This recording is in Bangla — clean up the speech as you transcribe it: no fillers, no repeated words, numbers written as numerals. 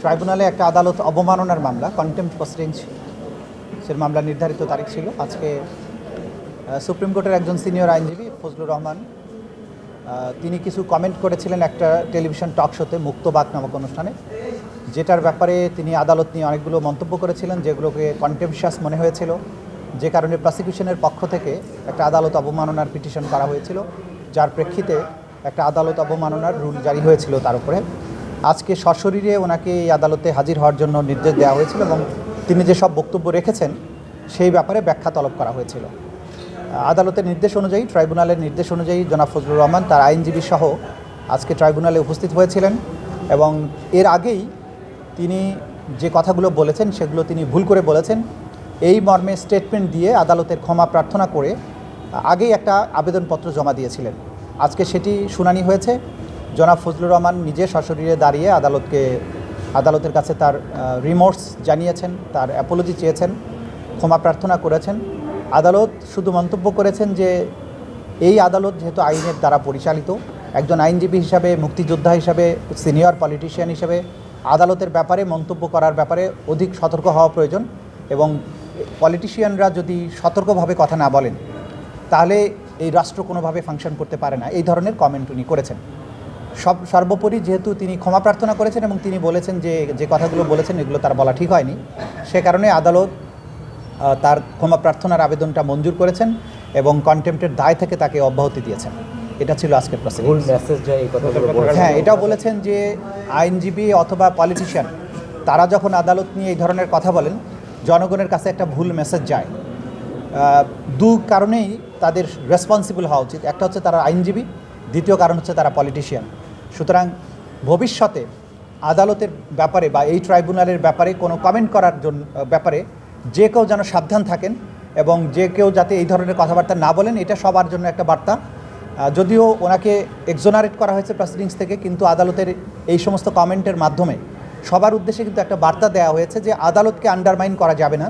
ট্রাইব্যুনালে একটা আদালত অবমাননার মামলা কন্টেম্পট প্রসিডিংস এর মামলা নির্ধারিত তারিখ ছিল আজকে। সুপ্রিম কোর্টের একজন সিনিয়র আইনজীবী ফজলুর রহমান তিনি কিছু কমেন্ট করেছিলেন একটা টেলিভিশন টক শোতে মুক্তবাক নামক অনুষ্ঠানে, যেটার ব্যাপারে তিনি আদালত নিয়ে অনেকগুলো মন্তব্য করেছিলেন যেগুলোকে কন্টেম্পশাস মনে হয়েছিল, যে কারণে প্রসিকিউশনের পক্ষ থেকে একটা আদালত অবমাননার পিটিশন করা হয়েছিল, যার প্রেক্ষিতে একটা আদালত অবমাননার রুল জারি হয়েছিল তার উপরে। আজকে সশরীরে ওনাকে এই আদালতে হাজির হওয়ার জন্য নির্দেশ দেওয়া হয়েছিল এবং তিনি যে সব বক্তব্য রেখেছেন সেই ব্যাপারে ব্যাখ্যা তলব করা হয়েছিল। আদালতের নির্দেশ অনুযায়ী, ট্রাইব্যুনালের নির্দেশ অনুযায়ী জনাব ফজলুর রহমান তার আইনজীবী সহ আজকে ট্রাইব্যুনালে উপস্থিত হয়েছিলেন এবং এর আগেই তিনি যে কথাগুলো বলেছেন সেগুলো তিনি ভুল করে বলেছেন এই মর্মে স্টেটমেন্ট দিয়ে আদালতের ক্ষমা প্রার্থনা করে আগেই একটা আবেদনপত্র জমা দিয়েছিলেন। আজকে সেটি শুনানি হয়েছে। জনাব ফজলুর রহমান নিজে সশরীরে দাঁড়িয়ে আদালতের কাছে তার রিমোর্স জানিয়েছেন, তার অ্যাপোলজি চেয়েছেন, ক্ষমা প্রার্থনা করেছেন। আদালত শুধু মন্তব্য করেছেন যে এই আদালত যেহেতু আইনের দ্বারা পরিচালিত, একজন আইনজীবী হিসাবে, মুক্তিযোদ্ধা হিসাবে, সিনিয়র পলিটিশিয়ান হিসাবে আদালতের ব্যাপারে মন্তব্য করার ব্যাপারে অধিক সতর্ক হওয়া প্রয়োজন এবং পলিটিশিয়ানরা যদি সতর্কভাবে কথা না বলেন তাহলে এই রাষ্ট্র কোনোভাবে ফাংশন করতে পারে না, এই ধরনের কমেন্ট উনি করেছেন। সর্বোপরি যেহেতু তিনি ক্ষমা প্রার্থনা করেছেন এবং তিনি বলেছেন যে কথাগুলো বলেছেন এগুলো তার বলা ঠিক হয়নি, সে কারণে আদালত তার ক্ষমা প্রার্থনার আবেদনটা মঞ্জুর করেছেন এবং কন্টেম্পটের দায় থেকে তাকে অব্যাহতি দিয়েছেন। এটা ছিল আজকের প্রসিডিং। হ্যাঁ, এটাও বলেছেন যে আইনজীবী অথবা পলিটিশিয়ান তারা যখন আদালত নিয়ে এই ধরনের কথা বলেন জনগণের কাছে একটা ভুল মেসেজ যায়। দু কারণেই তাদের রেসপন্সিবল হওয়া উচিত। একটা হচ্ছে তারা আইনজীবী, দ্বিতীয় কারণ হচ্ছে তারা পলিটিশিয়ান। সুতরাং ভবিষ্যতে আদালতের ব্যাপারে বা এই ট্রাইব্যুনালের ব্যাপারে কোনো কমেন্ট করার জন্য ব্যাপারে যে কেউ যেন সাবধান থাকেন এবং যে কেউ যাতে এই ধরনের কথাবার্তা না বলেন, এটা সবার জন্য একটা বার্তা। যদিও ওনাকে এক্সোনারেট করা হয়েছে প্রসিডিংস থেকে, কিন্তু আদালতের এই সমস্ত কমেন্টের মাধ্যমে সবার উদ্দেশ্যে কিন্তু একটা বার্তা দেওয়া হয়েছে যে আদালতকে আন্ডারমাইন করা যাবে না।